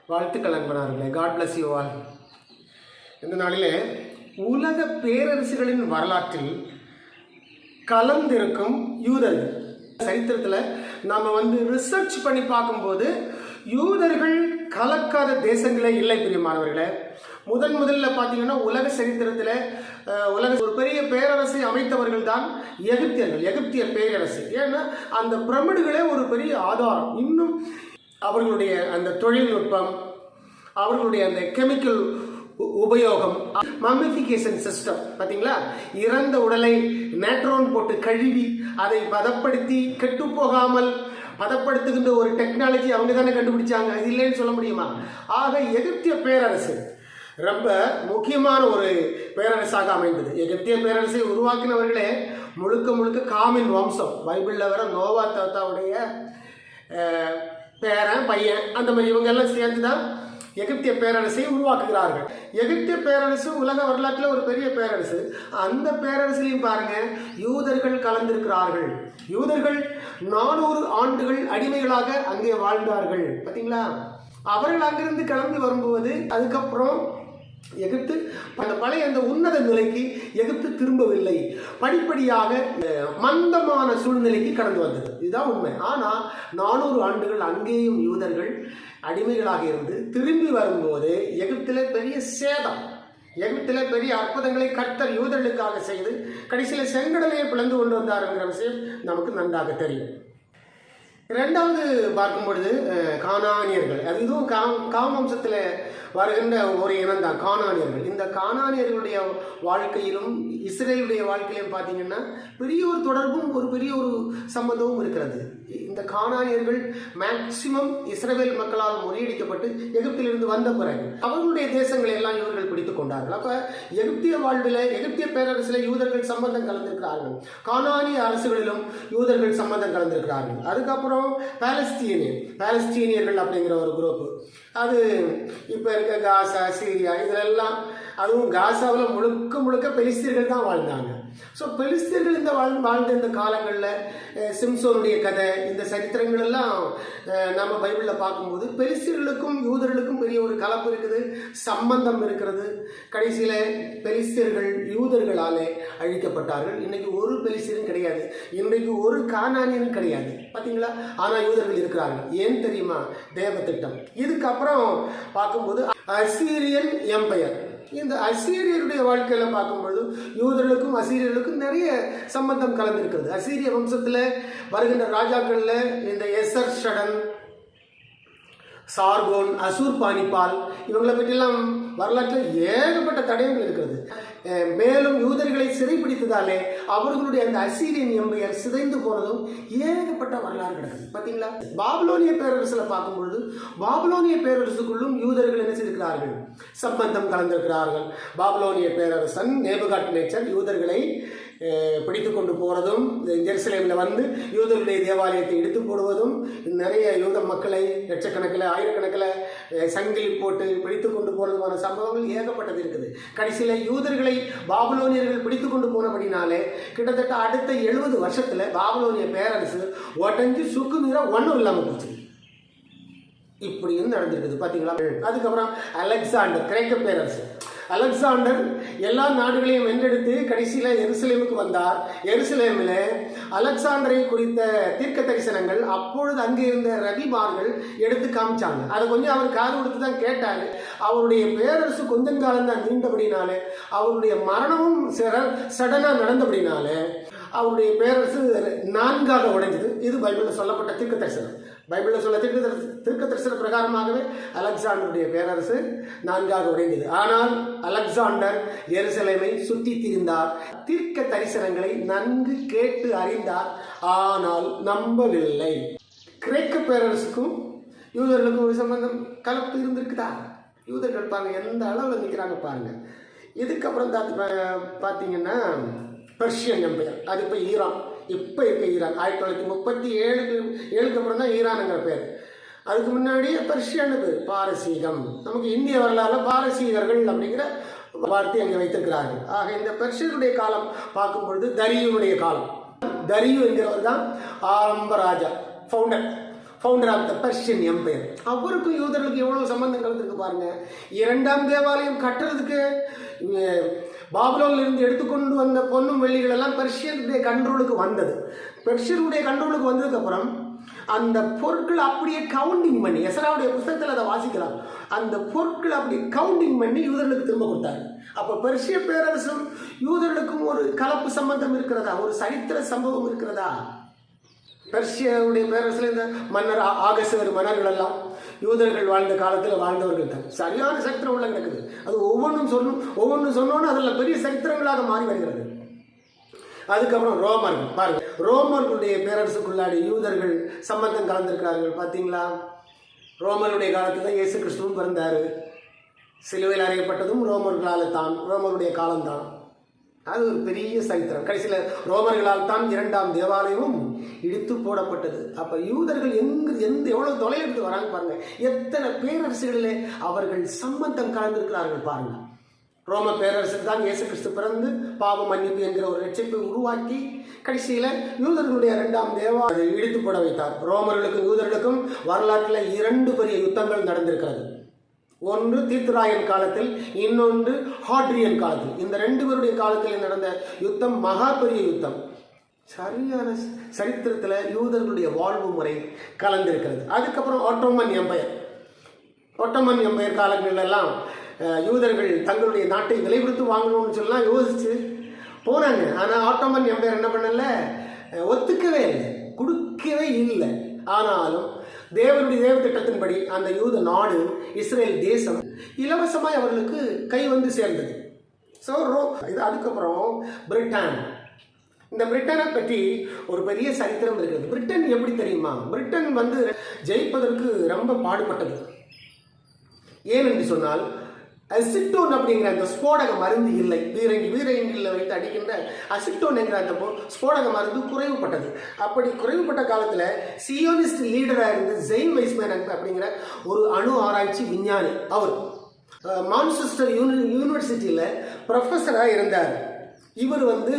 வாழ்த்துக்கள் அன்பனார்களே. God bless you all. இந்த நாளிலே உலக பேரரசுகளின் வரலாற்றில் கலந்திருக்கும் யூதர்கள் சரித்திரத்தில் நாம் ரிசர்ச் பண்ணி பார்க்கும்போது யூதர்கள் கலக்காத தேசங்களே இல்லை பிரியமானவர்களே. முதல்ல பார்த்தீங்கன்னா உலக சரித்திரத்தில் ஒரு பெரிய பேரரசை அமைத்தவர்கள் தான் எகிப்தியர்கள், எகிப்திய பேரரசு. ஏன்னா அந்த பிரமிடுகளே ஒரு பெரிய ஆதாரம். இன்னும் அவர்களுடைய அந்த தொழில்நுட்பம், அவர்களுடைய அந்த கெமிக்கல் உபயோகம், மம்மிஃபிகேஷன் சிஸ்டம் பார்த்தீங்களா, இறந்த உடலை நேட்ரோன் போட்டு கழுவி அதை பதப்படுத்தி கெட்டு போகாமல் பதப்படுத்துகின்ற ஒரு டெக்னாலஜி அவங்க தானே கண்டுபிடிச்சாங்க. இது இல்லைன்னு சொல்ல முடியுமா? ஆக எகிப்திய பேரரசு ரொம்ப முக்கியமான ஒரு பேரரசாக அமைந்தது. எகிப்திய பேரரசை உருவாக்கினவர்களே முழுக்க காமின் வம்சம். பைபிளில் வர நோவா தாத்தாவுடைய பேரன் பையன், அந்த மாதிரி இவங்க எல்லாம் சேர்ந்து தான் எகிப்திய பேரரசை உருவாக்குகிறார்கள். எகிப்திய பேரரசு உலக வரலாற்றில் ஒரு பெரிய பேரரசு. அந்த பேரரசிலையும் பாருங்க யூதர்கள் கலந்திருக்கிறார்கள். யூதர்கள் 400 ஆண்டுகள் அடிமைகளாக அங்கே வாழ்ந்தார்கள். பார்த்தீங்களா? அவர்கள் அங்கிருந்து கிளம்பி வரும்போது அதுக்கப்புறம் எகிப்து அந்த பழைய அந்த உன்னத நிலைக்கு எகிப்து திரும்பவில்லை. படிப்படியாக மந்தமான சூழ்நிலைக்கு கடந்து வந்தது. இதுதான் உண்மை. ஆனால் 400 ஆண்டுகள் அங்கேயும் யூதர்கள் அடிமைகளாக இருந்து திரும்பி வரும்போது எகிப்திலே பெரிய சேதம், எகிப்திலே பெரிய அற்புதங்களை கர்த்தர் யூதர்களுக்காக செய்து கடைசியில் செங்கடலையை பிளந்து கொண்டு வந்தாருங்கிற விஷயம் நமக்கு நன்றாக தெரியும். இரண்டாவது பார்க்கும் பொழுது கானானியர்கள், அது இதுவும் காம் வம்சத்தில் வருகின்ற ஒரு இனம் தான் கானானியர்கள். இந்த கானானியர்களுடைய வாழ்க்கையிலும் இஸ்ரேலுடைய வாழ்க்கையிலும் பார்த்தீங்கன்னா பெரிய ஒரு தொடர்பும் ஒரு பெரிய ஒரு சம்பந்தமும் இருக்கிறது. இந்த கானானியர்கள் மேக்சிமம் இஸ்ரேல் மக்களால் முறியடிக்கப்பட்டு எகிப்திலிருந்து வந்த பிறகு அவர்களுடைய தேசங்களை எல்லாம் இவர்கள் பிடித்துக் கொண்டார்கள். அப்ப எகிப்திய வாழ்வில் எகிப்திய பேரரசில் யூதர்கள் சம்பந்தம் கலந்திருக்கிறார்கள். கானானிய அரசுகளிலும் யூதர்கள் சம்பந்தம் கலந்திருக்கிறார்கள். அதுக்கப்புறம் பாலஸ்தீனியர்கள் அப்படிங்கிற ஒரு குரூப், அது இப்போ இருக்க காசா, சீரியா, இதிலெல்லாம், அதுவும் காசாவில் முழுக்க பெலிஸ்தீர்கள் தான் வாழ்ந்தாங்க. ஸோ பெலிஸ்தீர்கள் வாழ்ந்த இந்த காலங்களில் சிம்சோனுடைய கதை, இந்த சரித்திரங்கள் எல்லாம் நம்ம பைபிளில் பார்க்கும்போது பெலிஸ்தீர்களுக்கும் யூதர்களுக்கும் பெரிய ஒரு கலப்பு இருக்குது, சம்பந்தம் இருக்கிறது. கடைசியில் பெலிஸ்தீர்கள் யூதர்களாலே அழிக்கப்பட்டார்கள். இன்னைக்கு ஒரு பெலிஸ்தீரும் கிடையாது, இன்றைக்கு ஒரு கானானியனும் கிடையாது. பார்த்தீங்களா? ஆனால் யூதர்கள் இருக்கிறார்கள். ஏன் தெரியுமா? தேவ திட்டம். இதுக்கப்புறம் பார்க்கும்போது அசீரியன் எம்பையர். இந்த அசீரியருடைய வாழ்க்கையில பார்க்கும்பொழுது யூதர்களுக்கும் அசீரியர்களுக்கும் நிறைய சம்பந்தம் கலந்திருக்கிறது. அசீரிய வம்சத்தில் வருகின்ற ராஜாக்கள்ல இந்த எசர் ஷடன், சார்கோன், அசூர் பானிபால், இவங்களை பற்றியெல்லாம் வரலாற்றில் ஏகப்பட்ட தடயங்கள் இருக்கிறது. மேலும் யூதர்களை சிறைப்பிடித்ததாலே அவர்களுடைய அந்த அசீரியன் எம்பையர் சிதைந்து போனதும் ஏகப்பட்ட வரலாறு கிடக்குது. பார்த்தீங்களா? பாபிலோனிய பேரரசில் பார்க்கும்பொழுது பாபிலோனிய பேரரசுக்குள்ளும் யூதர்கள் என்ன செய்திருக்கிறார்கள்? சம்பந்தம் கலந்திருக்கிறார்கள். பாபிலோனிய பேரரசன் நேபுகாட்நேச்சர் யூதர்களை பிடித்து கொண்டு போறதும், ஜெருசலேமில் வந்து யூதர்களுடைய தேவாலயத்தை இடித்து போடுவதும், நிறைய யூத மக்களை லட்சக்கணக்கில் ஆயிரக்கணக்கில் சங்கிலி போட்டு பிடித்து கொண்டு போறதுமான சம்பவங்கள் ஏகப்பட்டது இருக்குது. கடைசியில் யூதர்களை பாபிலோனியர்கள் பிடித்து கொண்டு போனபடினாலே கிட்டத்தட்ட அடுத்த 70 வருஷத்துல பாபிலோனிய பேரரசு உடஞ்சி சுக்கு நீரம் ஒன்றும் இல்லாமல் போச்சு. இப்படியும் நடந்திருக்குது. பார்த்தீங்களா? அதுக்கப்புறம் அலெக்சாண்டர், கிரேக்க பேரரசு. அலெக்சாண்டர் எல்லா நாடுகளையும் வென்றெடுத்து கடைசியில் எருசலேமுக்கு வந்தார். எருசலேமில் அலெக்சாண்டரை குறித்த தீர்க்க தரிசனங்கள் அப்பொழுது அங்கே இருந்த ரவிமார்கள் எடுத்து காமிச்சாங்க. அதை கொஞ்சம் அவர் காது கொடுத்து தான் கேட்டார். அவருடைய பேரரசு கொஞ்சம் காலம் தான் நீண்டபடினாலே, அவருடைய மரணமும் சடனாக நடந்தபடினாலே அவருடைய பேரரசு 4ஆக உடைஞ்சது. இது பைபிளில் சொல்லப்பட்ட தீர்க்க தரிசனம். பைபிளில் சொல்ல தீர்க்க தரிசன பிரகாரமாகவே அலெக்சாண்டருடைய பேரரசு 4ஆக உடைந்தது. ஆனால் அலெக்சாண்டர் எருசலேமை சுற்றி திரிந்தார், தீர்க்க தரிசனங்களை நன்கு கேட்டு அறிந்தார், ஆனால் நம்பவில்லை. கிரேக்க பேரரசுக்கும் யூதர்களுக்கும் ஒரு சம்பந்தம் கலப்பு இருந்திருக்குதா? யூதர்கள் பாருங்க எந்த அளவில் நிற்கிறாங்க பாருங்க. இதுக்கப்புறம் பார்த்தீங்கன்னா பெர்ஷியன் எம்பையர், அது இப்போ ஈரான், இப்போ இருக்க ஈரான் 1937க்கு அப்புறம் தான் ஈரானுங்கிற பேர். அதுக்கு முன்னாடி பெர்ஷியன்னு பேர், பாரசீகம். நமக்கு இந்திய வரலாறு பாரசீகர்கள் அப்படிங்கிற வார்த்தை அங்கே வைத்திருக்கிறார்கள். ஆக இந்த பெர்ஷியனுடைய காலம் பார்க்கும் பொழுது தரியுனுடைய காலம். தரியு என்கிறவர் தான் ஆரம்ப ராஜா, founder of the Persian empire. அவருக்கும் யூதர்களுக்கு எவ்வளவு சம்பந்தம் கலந்துருக்கு பாருங்க. இரண்டாம் தேவாலயம் கட்டுறதுக்கு பாபிலோனில் இருந்து எடுத்துக்கொண்டு வந்த பொன்னும் வெள்ளிகள் எல்லாம் பெர்ஷியனுடைய கண்ட்ரோலுக்கு வந்தது. பெர்ஷியனுடைய கண்ட்ரோலுக்கு வந்ததுக்கு அப்புறம் அந்த பொருட்கள் அப்படியே கவுண்டிங் பண்ணி, எசராவுடைய புத்தகத்தில் அதை வாசிக்கலாம், அந்த பொருட்கள் அப்படி கவுண்டிங் பண்ணி யூதர்களுக்கு திரும்ப கொடுத்தாங்க. அப்போ பெர்ஷிய பேரரசும் யூதர்களுக்கும் ஒரு கலப்பு சம்பந்தம் இருக்கிறதா, ஒரு சரித்திர சம்பவம் இருக்கிறதா? பெர்ஷியாவுடைய பேரரசில் இந்த மன்னர் ஆகஸ்ட் மன்னர்கள் எல்லாம் யூதர்கள் வாழ்ந்த காலத்தில் வாழ்ந்தவர்கள் தான். சரியான சரித்திரம் உள்ள கிடக்குது. அது ஒவ்வொன்றும் சொன்னோன்னு அதில் பெரிய சரித்திரங்களாக மாறி வருகிறது. அதுக்கப்புறம் ரோமர்கள் பாருங்க, ரோமர்களுடைய பேரரசுக்குள்ளாடி யூதர்கள் சம்பந்தம் கலந்திருக்கிறார்கள் பார்த்தீங்களா? ரோமருடைய காலத்தில் தான் இயேசு கிறிஸ்துவும் பிறந்தார். சிலுவையில் அறையப்பட்டதும் ரோமர்களால் தான், ரோமருடைய காலம்தான். அது ஒரு பெரிய சரித்திரம். கடைசியில் ரோமர்களால் தான் இரண்டாம் தேவாலயமும் இடித்து போடப்பட்டது. அப்போ யூதர்கள் எவ்வளவு தொலைவிலிருந்து வராங்க பாருங்க. எத்தனை பேரரசுகளிலே அவர்கள் சம்பந்தம் கலந்திருக்கிறார்கள் பாருங்க. ரோம பேரரசுக்கு தான் இயேசு கிறிஸ்து பிறந்து பாவ மன்னிப்பு என்கிற ஒரு ரட்சிப்பை உருவாக்கி கடைசியில் யூதர்களுடைய இரண்டாம் தேவாலயம் இடித்து போட வைத்தார். ரோமர்களுக்கும் யூதர்களுக்கும் வரலாற்றில் 2 பெரிய யுத்தங்கள் நடந்திருக்கிறது. ஒன்று தீத்துராயன் காலத்தில், இன்னொன்று ஹாட்ரியன் காலத்தில். இந்த 2 பேருடைய காலத்தில் நடந்த யுத்தம் மகா பெரிய யுத்தம். சரியான சரித்திரத்தில் யூதர்களுடைய வாழ்வு முறை கலந்திருக்கிறது. அதுக்கப்புறம் ஆட்டோமன் எம்பையர் காலங்களெல்லாம் யூதர்கள் தங்களுடைய நாட்டை விலை கொடுத்து வாங்கணும்னு சொல்லலாம் யோசிச்சு போனாங்க. ஆனால் ஆட்டோமன் எம்பையர் என்ன பண்ணல, ஒத்துக்கவே இல்லை, கொடுக்கவே இல்லை. ஆனாலும் தேவனுடைய தேவ திட்டத்தின்படி அந்த யூத நாடு, இஸ்ரேல் தேசம் இலவசமாய் அவர்களுக்கு கை வந்து சேர்ந்தது. அதுக்கப்புறம் பிரிட்டன். இந்த பிரிட்டனை பற்றி ஒரு பெரிய சரித்திரம் இருக்கிறது. பிரிட்டன் எப்படி தெரியுமா? பிரிட்டன் வந்து ஜெயிப்பதற்கு ரொம்ப பாடுபட்டது. ஏனென்று சொன்னால் அசிட்டோன் அப்படிங்கிற அந்த ஸ்போடக மருந்து இல்லை. வீரங்கில் வைத்து அடிக்கின்ற அசிட்டோன் என்கிற அந்த ஸ்போடக மருந்து குறைவுபட்டது. அப்படி குறைவுபட்ட காலத்தில் சியோனிஸ்ட் லீடராக இருந்த ஜெயின் வைஸ்மேன் அப்படிங்கிற ஒரு அணு ஆராய்ச்சி விஞ்ஞானி, அவர் மான்செஸ்டர் யூனிவர்சிட்டியில் ப்ரொஃபஸராக இருந்தார். இவர் வந்து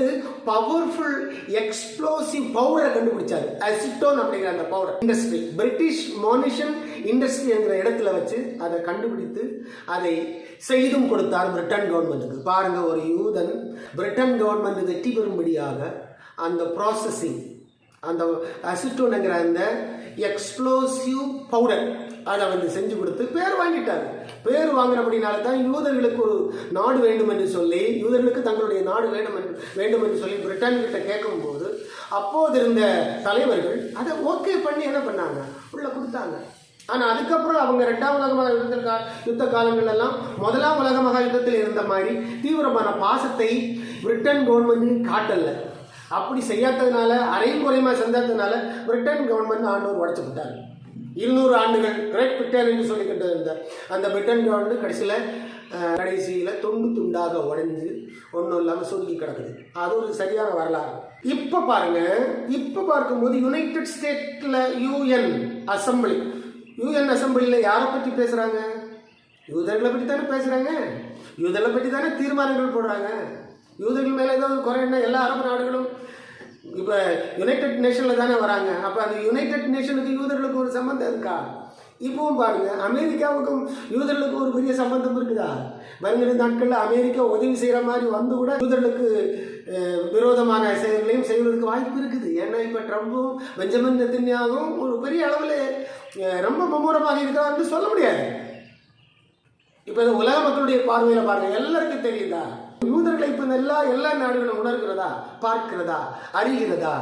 பவர்ஃபுல் எக்ஸ்ப்ளோசிவ் பவுடரை கண்டுபிடிச்சார். அசிட்டோன் அப்படிங்கிற அந்த பவுடர் இண்டஸ்ட்ரி, பிரிட்டிஷ் மோனிஷன் இண்டஸ்ட்ரி என்கிற இடத்துல வச்சு அதை கண்டுபிடித்து அதை செய்தும் கொடுத்தார் பிரிட்டன் கவர்மெண்ட்டுக்கு. பாருங்க, ஒரு யூதன் பிரிட்டன் கவர்மெண்ட் வெற்றி பெறும்படியாக அந்த ப்ராசஸிங், அந்த அசிட்டோன்ங்கிற அந்த எக்ஸ்ப்ளோசிவ் பவுடர் அதை வந்து செஞ்சு கொடுத்து பேர் வாங்கிட்டார். பேர் வாங்கினபடினால தான் யூதர்களுக்கு ஒரு நாடு வேண்டும் என்று சொல்லி, யூதர்களுக்கு தங்களுடைய நாடு வேண்டும் என்று சொல்லி பிரிட்டன் கிட்ட கேட்கும்போது அப்போது இருந்த தலைவர்கள் அதை ஓகே பண்ணி என்ன பண்ணாங்க, உள்ள கொடுத்தாங்க. ஆனால் அதுக்கப்புறம் அவங்க 2ஆம் உலக மகா யுத்த காலங்கள் எல்லாம் 1ஆம் உலக மகா யுத்தத்தில் இருந்த மாதிரி தீவிரமான பாசத்தை பிரிட்டன் கவர்மெண்ட் காட்டல. அப்படி செய்யாததுனால, அரையும் குறையுமா செஞ்சதுனால பிரிட்டன் கவர்மெண்ட் ஆண்டவர் உடைச்சு விட்டார். 200 ஆண்டுகள் கிரேட் பிரிட்டன் என்று சொல்லிக்கிட்டு இருந்த அந்த பிரிட்டன் கவர்மெண்ட் கடைசியில் துண்டு துண்டாக உடைஞ்சு ஒன்றும் இல்லாமல் சுருங்கி கிடக்குது. அது ஒரு சரியான வரலாறு. இப்போ பாருங்க, இப்போ பார்க்கும்போது யுனைடெட் ஸ்டேட்ல யூஎன் அசம்பிளியில் யாரை பற்றி பேசுகிறாங்க? யூதர்களை பற்றி தானே பேசுகிறாங்க. யூதர்களை பற்றி தானே தீர்மானங்கள் போடுறாங்க. யூதர்கள் மேலே ஏதாவது குறைன்னா எல்லா அரபு நாடுகளும் இப்போ யுனைடெட் நேஷனில் தானே வராங்க. அப்போ அந்த யுனைடெட் நேஷனுக்கு யூதர்களுக்கு ஒரு சம்பந்தம் இருக்கா? இப்பவும் பாருங்க, அமெரிக்காவுக்கும் யூதர்களுக்கு ஒரு பெரிய சம்பந்தம் இருக்குதா? வருகிற நாட்களில் அமெரிக்கா உதவி செய்கிற மாதிரி வந்து கூட யூதர்களுக்கு விரோதமான செயல்களையும் செய்வதற்கு வாய்ப்பு இருக்குது. ஏன்னா இப்போ ட்ரம்பும் பெஞ்சமின் நெத்தன்யாவும் ஒரு பெரிய அளவில் ரொம்ப மும்முரமாக இருக்கிறார்னு சொல்ல முடியாது. இப்போ இந்த உலக மக்களுடைய பார்வையில் பாருங்க, எல்லாருக்கும் தெரியுதா? யூதர்களை இப்போ எல்லா நாடுகளும் உணர்கிறதா, பார்க்கிறதா, அறிகிறதா?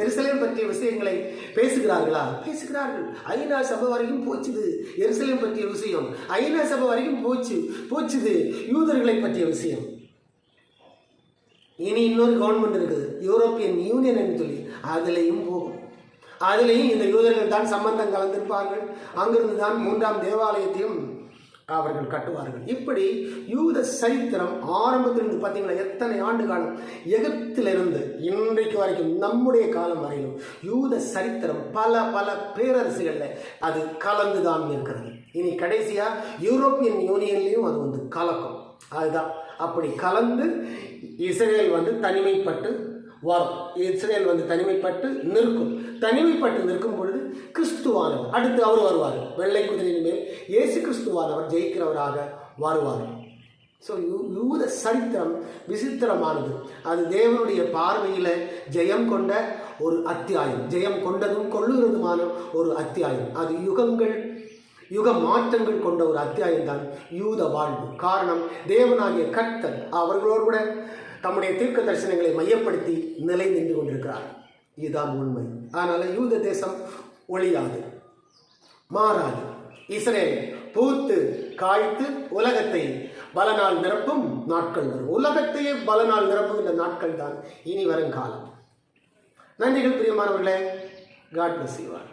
எருசலேம் பற்றிய விஷயங்களை பேசுகிறார்களா? பேசுகிறார்கள். ஐநா சபை வரைக்கும் போச்சுது எருசலேம் பற்றிய விஷயம். ஐநா சபை வரைக்கும் போச்சுது யூதர்களை பற்றிய விஷயம். இனி இன்னொரு கவர்மெண்ட் இருக்குது, யூரோப்பியன் யூனியன் என்று சொல்லி, அதுலேயும் போகும். அதுலேயும் இந்த யூதர்கள் தான் சம்பந்தம் கலந்திருப்பார்கள். அங்கிருந்து தான் 3ஆம் தேவாலயத்தையும் அவர்கள் கட்டுவார்கள். இப்படி யூத சரித்திரம் ஆரம்பத்திலிருந்து பார்த்தீங்கன்னா எத்தனை ஆண்டு காலம், எகிப்திலிருந்து இன்றைக்கு வரைக்கும் நம்முடைய காலம் வரையிலும் யூத சரித்திரம் பல பேரரசுகளில் அது கலந்துதான் இருக்கிறது. இனி கடைசியா யூரோப்பியன் யூனியன்லையும் அது வந்து கலக்கும். அதுதான் அப்படி கலந்து இஸ்ரேல் வந்து தனிமைப்பட்டு வரும். இஸ்ரேல் வந்து தனிமைப்பட்டு நிற்கும் பொழுது கிறிஸ்துவானவர் அடுத்து அவர் வருவார். வெள்ளை குதிரையின் மேல் இயேசு கிறிஸ்துவானவர் ஜெயிக்கிறவராக வருவார். ஸோ யூத சரித்திரம் விசித்திரமானது. அது தேவனுடைய பார்வையில் ஜெயம் கொண்ட ஒரு அத்தியாயம், ஜெயம் கொண்டதும் கொள்ளுகிறதுமான ஒரு அத்தியாயம். அது யுக மாற்றங்கள் கொண்ட ஒரு அத்தியாயம் தான் யூத வாழ்வு. காரணம், தேவனாகிய கர்த்தர் அவர்களோடு கூட தம்முடைய தீர்க்க தரிசனங்களை மையப்படுத்தி நிலை நின்று கொண்டிருக்கிறார். இதுதான் உண்மை. அதனால யூத தேசம் ஒழியாது, மாறாது. இஸ்ரேல் பூத்து காய்த்து உலகத்தை பலனால் நிரப்பும் நாட்கள் வரும். உலகத்தையே பலனால் நிரப்புகின்ற நாட்கள் தான் இனி வரும் காலம். நன்றிகள் பிரியமானவர்களே. God bless you all.